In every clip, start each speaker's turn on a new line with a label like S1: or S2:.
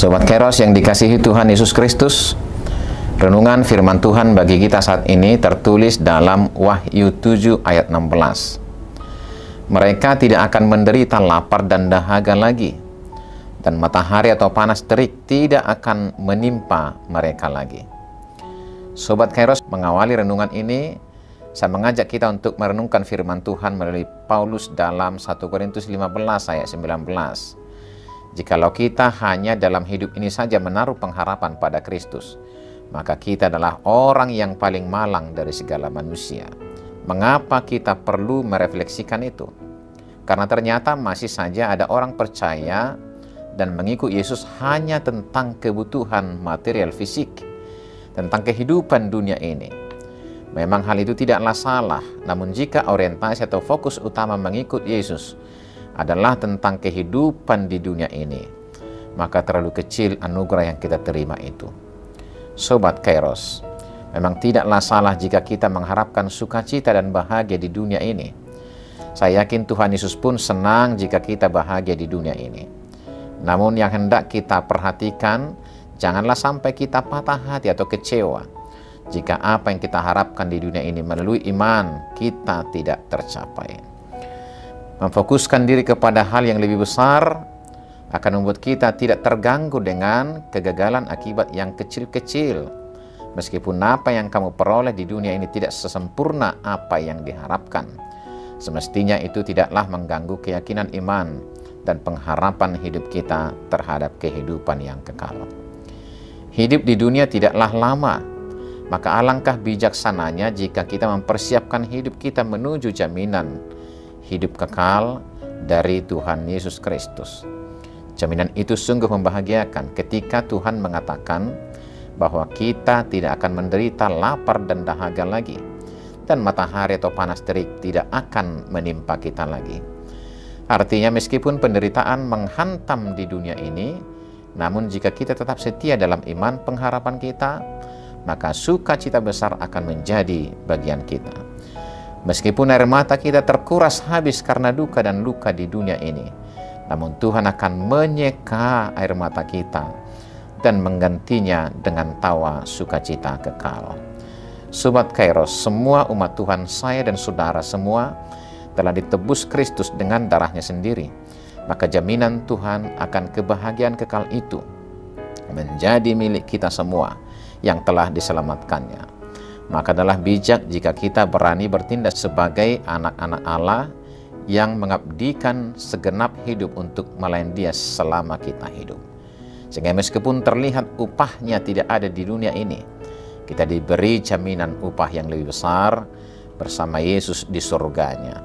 S1: Sobat Kairos yang dikasihi Tuhan Yesus Kristus, renungan firman Tuhan bagi kita saat ini tertulis dalam Wahyu 7 ayat 16. Mereka tidak akan menderita lapar dan dahaga lagi, dan matahari atau panas terik tidak akan menimpa mereka lagi. Sobat Kairos, mengawali renungan ini, saya mengajak kita untuk merenungkan firman Tuhan melalui Paulus dalam 1 Korintus 15 ayat 19. Jikalau kita hanya dalam hidup ini saja menaruh pengharapan pada Kristus, maka kita adalah orang yang paling malang dari segala manusia. Mengapa kita perlu merefleksikan itu? Karena ternyata masih saja ada orang percaya dan mengikut Yesus hanya tentang kebutuhan material fisik, tentang kehidupan dunia ini. Memang hal itu tidaklah salah, namun jika orientasi atau fokus utama mengikut Yesus adalah tentang kehidupan di dunia ini, maka terlalu kecil anugerah yang kita terima itu. Sobat Kairos, memang tidaklah salah jika kita mengharapkan sukacita dan bahagia di dunia ini. Saya yakin Tuhan Yesus pun senang jika kita bahagia di dunia ini. Namun yang hendak kita perhatikan, janganlah sampai kita patah hati atau kecewa jika apa yang kita harapkan di dunia ini melalui iman kita tidak tercapai. Memfokuskan diri kepada hal yang lebih besar akan membuat kita tidak terganggu dengan kegagalan akibat yang kecil-kecil. Meskipun apa yang kamu peroleh di dunia ini tidak sesempurna apa yang diharapkan, semestinya itu tidaklah mengganggu keyakinan iman dan pengharapan hidup kita terhadap kehidupan yang kekal. Hidup di dunia tidaklah lama, maka alangkah bijaksananya jika kita mempersiapkan hidup kita menuju jaminan hidup kekal dari Tuhan Yesus Kristus. Jaminan itu sungguh membahagiakan ketika Tuhan mengatakan bahwa kita tidak akan menderita lapar dan dahaga lagi, dan matahari atau panas terik tidak akan menimpa kita lagi. Artinya meskipun penderitaan menghantam di dunia ini, namun jika kita tetap setia dalam iman pengharapan kita, maka sukacita besar akan menjadi bagian kita. Meskipun air mata kita terkuras habis karena duka dan luka di dunia ini, namun Tuhan akan menyeka air mata kita dan menggantinya dengan tawa sukacita kekal. Sobat Kairos, semua umat Tuhan, saya dan saudara semua telah ditebus Kristus dengan darahnya sendiri. Maka jaminan Tuhan akan kebahagiaan kekal itu menjadi milik kita semua yang telah diselamatkannya. Maka adalah bijak jika kita berani bertindak sebagai anak-anak Allah yang mengabdikan segenap hidup untuk melayani Dia selama kita hidup. Sehingga meskipun terlihat upahnya tidak ada di dunia ini, kita diberi jaminan upah yang lebih besar bersama Yesus di surganya.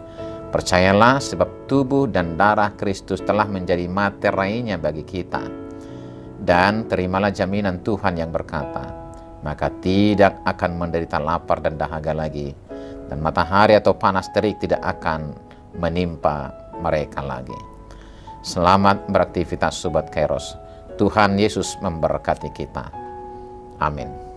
S1: Percayalah, sebab tubuh dan darah Kristus telah menjadi materinya bagi kita. Dan terimalah jaminan Tuhan yang berkata, maka tidak akan menderita lapar dan dahaga lagi, dan matahari atau panas terik tidak akan menimpa mereka lagi. Selamat beraktivitas Sobat Kairos. Tuhan Yesus memberkati kita. Amin.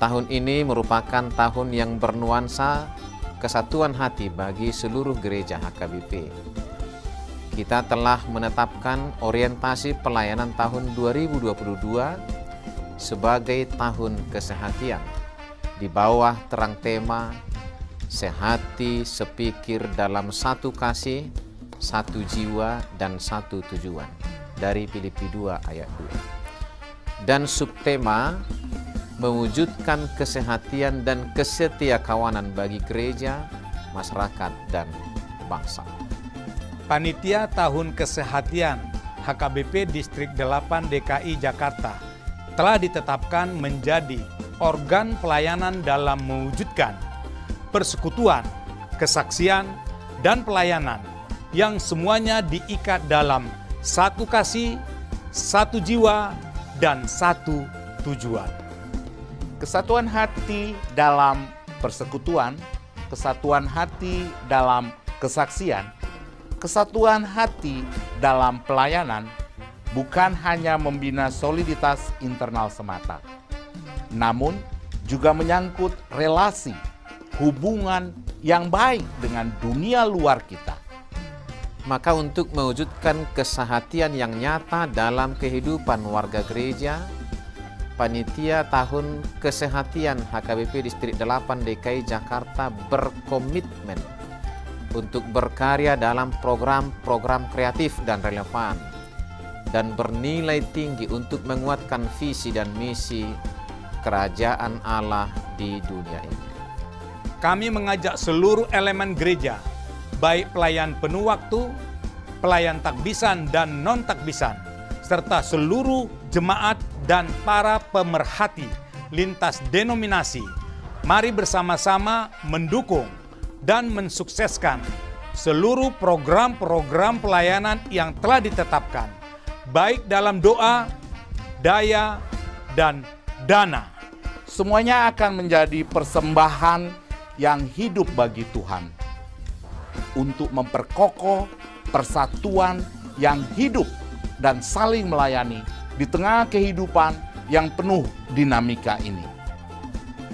S1: Tahun ini merupakan tahun yang bernuansa kesatuan hati bagi seluruh gereja HKBP. Kita telah menetapkan orientasi pelayanan tahun 2022 sebagai tahun kesehatian di bawah terang tema sehati sepikir dalam satu kasih, satu jiwa, dan satu tujuan dari Filipi 2 ayat 2. Dan subtema mewujudkan kesehatian dan kesetiakawanan bagi gereja, masyarakat, dan bangsa.
S2: Panitia Tahun Kesehatian HKBP Distrik 8 DKI Jakarta telah ditetapkan menjadi organ pelayanan dalam mewujudkan persekutuan, kesaksian, dan pelayanan yang semuanya diikat dalam satu kasih, satu jiwa, dan satu tujuan.
S3: Kesatuan hati dalam persekutuan, kesatuan hati dalam kesaksian, kesatuan hati dalam pelayanan bukan hanya membina soliditas internal semata, namun juga menyangkut relasi, hubungan yang baik dengan dunia luar kita.
S1: Maka untuk mewujudkan kesehatian yang nyata dalam kehidupan warga gereja, Panitia Tahun Kesehatian HKBP Distrik 8 DKI Jakarta berkomitmen untuk berkarya dalam program-program kreatif dan relevan, dan bernilai tinggi untuk menguatkan visi dan misi kerajaan Allah di dunia ini.
S2: Kami mengajak seluruh elemen gereja, baik pelayan penuh waktu, pelayan takbisan dan non-takbisan, serta seluruh jemaat dan para pemerhati lintas denominasi, mari bersama-sama mendukung dan mensukseskan seluruh program-program pelayanan yang telah ditetapkan, baik dalam doa, daya, dan dana.
S3: Semuanya akan menjadi persembahan yang hidup bagi Tuhan untuk memperkokoh persatuan yang hidup dan saling melayani di tengah kehidupan yang penuh dinamika ini.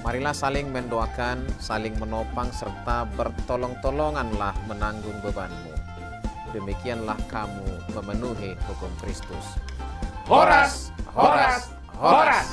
S1: Marilah saling mendoakan, saling menopang, serta bertolong-tolonganlah menanggung bebanmu. Demikianlah kamu memenuhi hukum Kristus.
S3: Horas, horas, horas!